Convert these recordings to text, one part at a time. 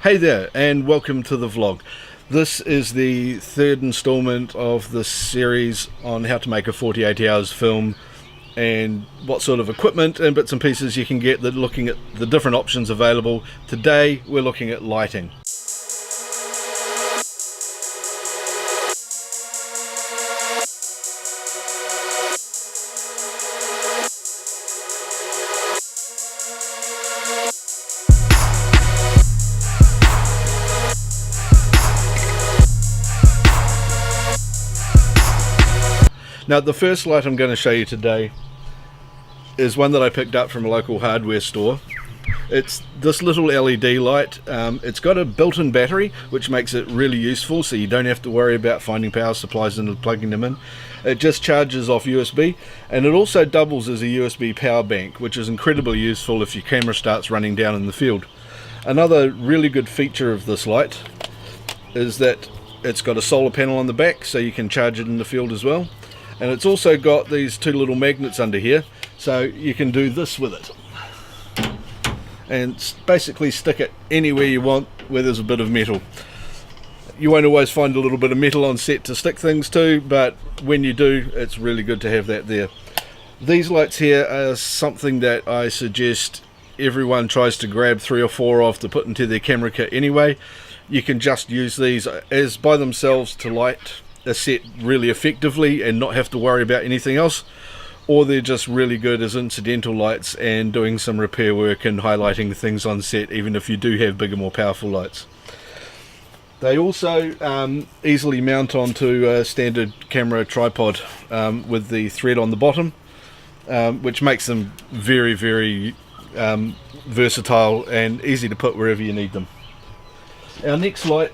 Hey there, and welcome to the vlog. This is the third installment of the series on how to make a 48 hours film and what sort of equipment and bits and pieces you can get, that looking at the different options available. Today we're looking at lighting. Now, the first light I'm going to show you today is one that I picked up from a local hardware store. It's this little LED light. It's got a built-in battery, which makes it really useful, so you don't have to worry about finding power supplies and plugging them in. It just charges off USB, and it also doubles as a USB power bank, which is incredibly useful if your camera starts running down in the field. Another really good feature of this light is that it's got a solar panel on the back, so you can charge it in the field as well. And it's also got these two little magnets under here, so you can do this with it and basically stick it anywhere you want where there's a bit of metal. You won't always find a little bit of metal on set to stick things to, but when you do, it's really good to have that there. These lights here are something that I suggest everyone tries to grab 3 or 4 of to put into their camera kit anyway. You can just use these as by themselves to light a set really effectively and not have to worry about anything else, or they're just really good as incidental lights and doing some repair work and highlighting things on set, even if you do have bigger, more powerful lights. They also easily mount onto a standard camera tripod with the thread on the bottom, which makes them very, very versatile and easy to put wherever you need them. Our next light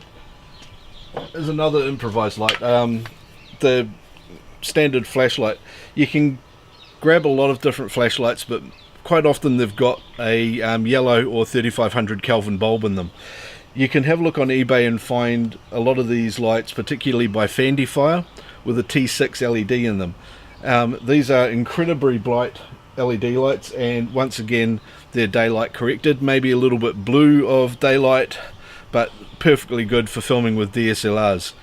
is another improvised light, the standard flashlight. You can grab a lot of different flashlights, but quite often they've got a yellow or 3500 Kelvin bulb in them. You can have a look on eBay and find a lot of these lights, particularly by Fire, with a T6 LED in them. These are incredibly bright LED lights, and once again they're daylight corrected, maybe a little bit blue of daylight, but perfectly good for filming with DSLRs.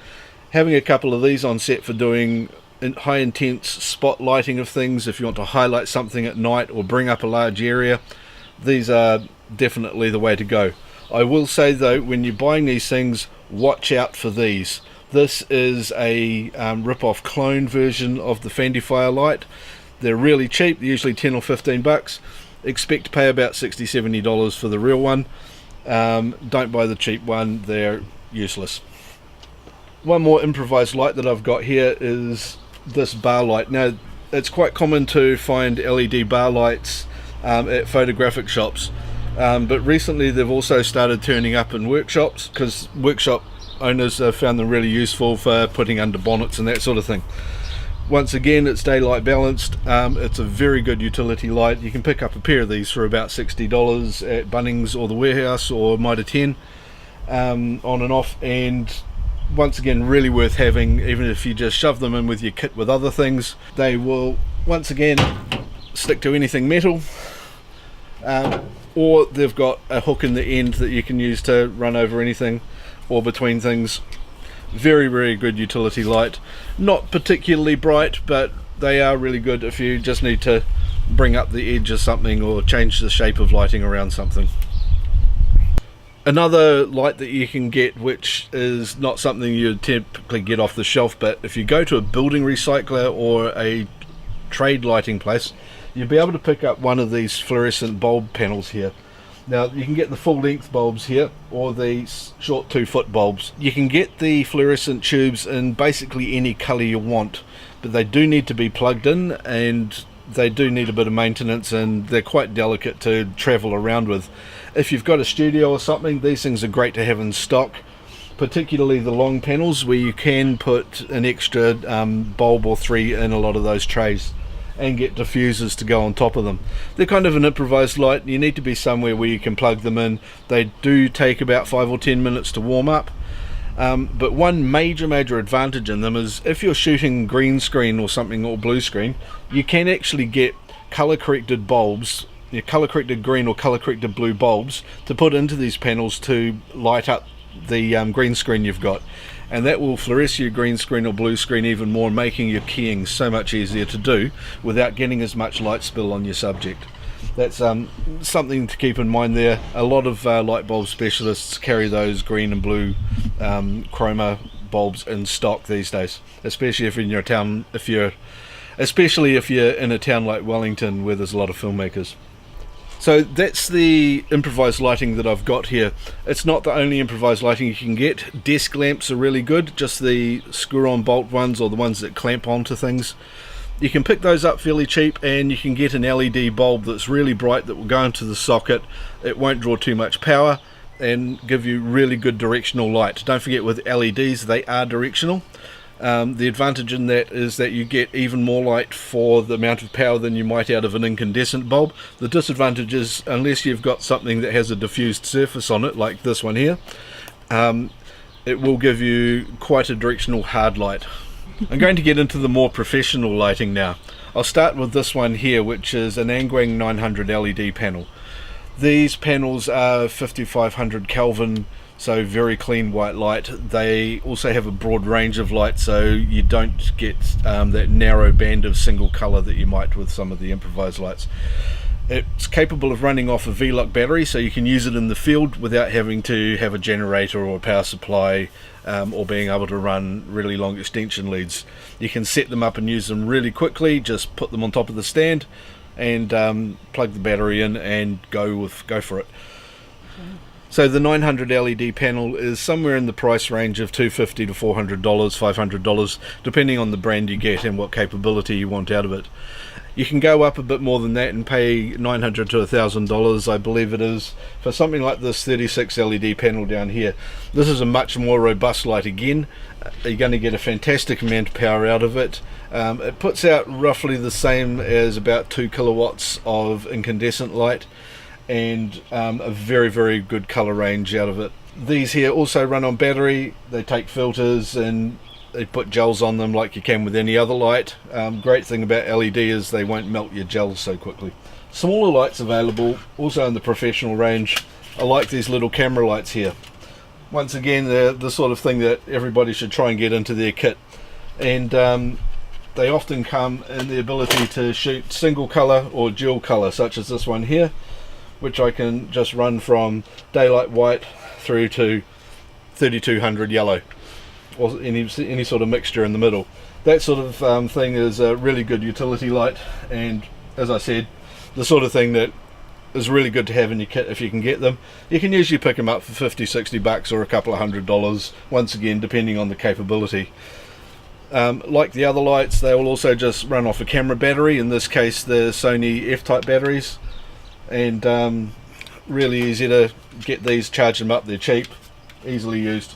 Having a couple of these on set for doing high intense spot lighting of things, if you want to highlight something at night or bring up a large area, these are definitely the way to go. I will say though, when you're buying these things, watch out for these. This is a rip-off clone version of the Fire light. They're really cheap, they're usually 10 or 15 bucks. Expect to pay about $60-70 for the real one. Don't buy the cheap one, they're useless. One more improvised light that I've got here is this bar light. Now, it's quite common to find LED bar lights at photographic shops, but recently they've also started turning up in workshops, because workshop owners have found them really useful for putting under bonnets and that sort of thing. Once again, it's daylight balanced. It's a very good utility light. You can pick up a pair of these for about $60 at Bunnings or the Warehouse or Mitre on and off, and once again really worth having, even if you just shove them in with your kit with other things. They will once again stick to anything metal, or they've got a hook in the end that you can use to run over anything or between things. Very, very good utility light. Not particularly bright, but they are really good if you just need to bring up the edge of something or change the shape of lighting around something. Another light that you can get, which is not something you typically get off the shelf, but if you go to a building recycler or a trade lighting place, you'll be able to pick up one of these fluorescent bulb panels here. Now, you can get the full length bulbs here or the short 2-foot bulbs. You can get the fluorescent tubes in basically any colour you want, but they do need to be plugged in, and they do need a bit of maintenance, and they're quite delicate to travel around with. If you've got a studio or something, these things are great to have in stock, particularly the long panels where you can put an extra bulb or 3 in a lot of those trays and get diffusers to go on top of them. They're kind of an improvised light. You need to be somewhere where you can plug them in. They do take about 5 or 10 minutes to warm up, but one major advantage in them is if you're shooting green screen or something, or blue screen, you can actually get color corrected bulbs your colour corrected green or colour corrected blue bulbs to put into these panels to light up the green screen you've got, and that will fluoresce your green screen or blue screen even more, making your keying so much easier to do without getting as much light spill on your subject. That's something to keep in mind there. A lot of light bulb specialists carry those green and blue chroma bulbs in stock these days, especially if you're in your town, especially if you're in a town like Wellington where there's a lot of filmmakers. So that's the improvised lighting that I've got here. It's not the only improvised lighting you can get. Desk lamps are really good, just the screw-on bolt ones or the ones that clamp onto things. You can pick those up fairly cheap, and you can get an LED bulb that's really bright that will go into the socket. It won't draw too much power and give you really good directional light. Don't forget, with LEDs, they are directional. The advantage in that is that you get even more light for the amount of power than you might out of an incandescent bulb. The disadvantage is, unless you've got something that has a diffused surface on it, like this one here, it will give you quite a directional hard light. I'm going to get into the more professional lighting now. I'll start with this one here, which is an Angwang 900 LED panel. These panels are 5500 Kelvin, so very clean white light. They also have a broad range of light, so you don't get that narrow band of single color that you might with some of the improvised lights. It's capable of running off a V-Lock battery, so you can use it in the field without having to have a generator or a power supply, or being able to run really long extension leads. You can set them up and use them really quickly. Just put them on top of the stand and plug the battery in and go for it. So the 900 LED panel is somewhere in the price range of $250 to $400, $500, depending on the brand you get and what capability you want out of it. You can go up a bit more than that and pay $900 to $1,000, I believe it is, for something like this 36 LED panel down here. This is a much more robust light again. You're going to get a fantastic amount of power out of it. It puts out roughly the same as about 2 kilowatts of incandescent light, and a very, very good color range out of it. These here also run on battery. They take filters and they put gels on them like you can with any other light. Great thing about LED is they won't melt your gels so quickly. Smaller lights available also in the professional range. I like these little camera lights here. Once again, they're the sort of thing that everybody should try and get into their kit, and they often come in the ability to shoot single color or dual color, such as this one here, which I can just run from daylight white through to 3200 yellow, or any sort of mixture in the middle. That sort of thing is a really good utility light, and as I said, the sort of thing that is really good to have in your kit if you can get them. You can usually pick them up for $50-$60 or a couple of $100, once again depending on the capability. Like the other lights, they will also just run off a camera battery, in this case the Sony F-type batteries, and really easy to get these, charge them up, they're cheap, easily used.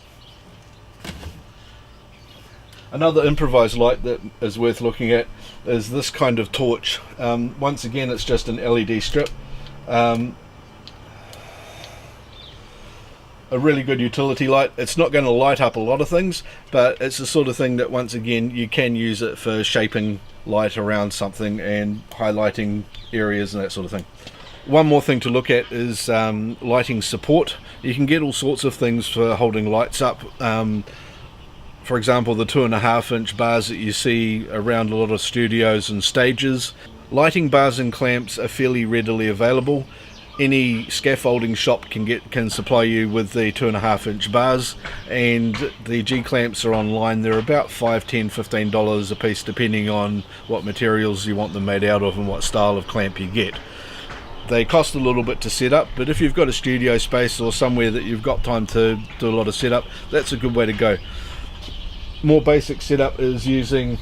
Another improvised light that is worth looking at is this kind of torch. Once again, it's just an LED strip. A really good utility light. It's not going to light up a lot of things, but it's the sort of thing that, once again, you can use it for shaping light around something and highlighting areas and that sort of thing. One more thing to look at is lighting support. You can get all sorts of things for holding lights up. For example, the 2.5-inch bars that you see around a lot of studios and stages. Lighting bars and clamps are fairly readily available. Any scaffolding shop can supply you with the 2.5-inch bars, and the G clamps are online. They're about $5, $10, $15 a piece, depending on what materials you want them made out of and what style of clamp you get. They cost a little bit to set up, but if you've got a studio space or somewhere that you've got time to do a lot of setup, that's a good way to go. More basic setup is using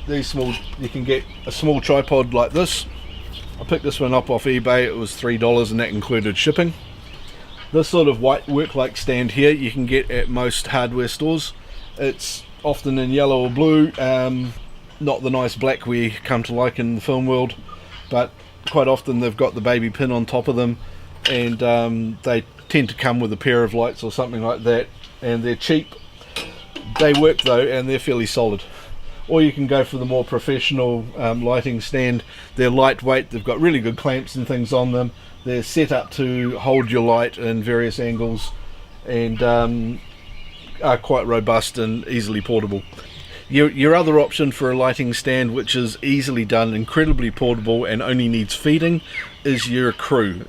these small, you can get a small tripod like this. I picked this one up off eBay, it was $3 and that included shipping. This sort of white work-light stand here you can get at most hardware stores. It's often in yellow or blue, not the nice black we come to like in the film world, but quite often they've got the baby pin on top of them, and they tend to come with a pair of lights or something like that, and they're cheap. They work though, and they're fairly solid. or you can go for the more professional lighting stand. They're lightweight, they've got really good clamps and things on them. They're set up to hold your light in various angles, and are quite robust and easily portable. Your other option for a lighting stand, which is easily done, incredibly portable, and only needs feeding, is your crew.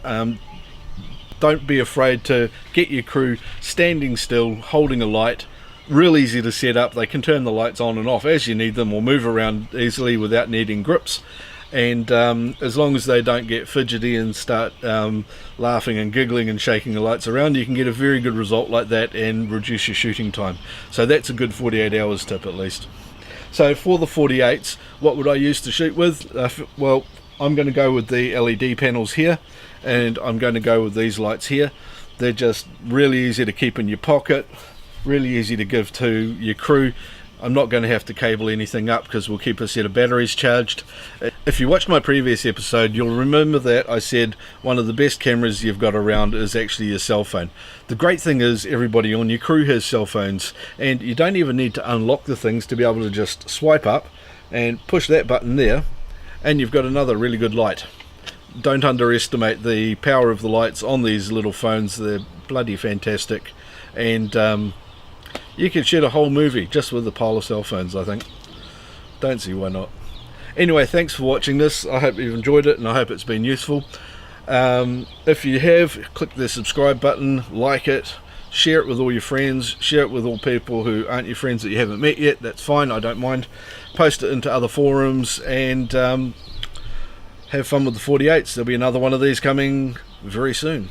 Don't be afraid to get your crew standing still, holding a light. Real easy to set up. They can turn the lights on and off as you need them, or move around easily without needing grips. And as long as they don't get fidgety and start laughing and giggling and shaking the lights around, you can get a very good result like that and reduce your shooting time. So that's a good 48 hours tip at least. So for the 48s, what would I use to shoot with? Well, I'm going to go with the LED panels here, and I'm going to go with these lights here. They're just really easy to keep in your pocket, really easy to give to your crew. I'm not going to have to cable anything up because we'll keep a set of batteries charged. If you watched my previous episode, you'll remember that I said one of the best cameras you've got around is actually your cell phone. The great thing is everybody on your crew has cell phones, and you don't even need to unlock the things to be able to just swipe up and push that button there, and you've got another really good light. Don't underestimate the power of the lights on these little phones. They're bloody fantastic, and you could shoot a whole movie just with a pile of cell phones, I think. Don't see why not. Anyway, thanks for watching this. I hope you've enjoyed it, and I hope it's been useful. If you have, click the subscribe button, like it, share it with all your friends, share it with all people who aren't your friends that you haven't met yet. That's fine, I don't mind. Post it into other forums, and have fun with the 48s. There'll be another one of these coming very soon.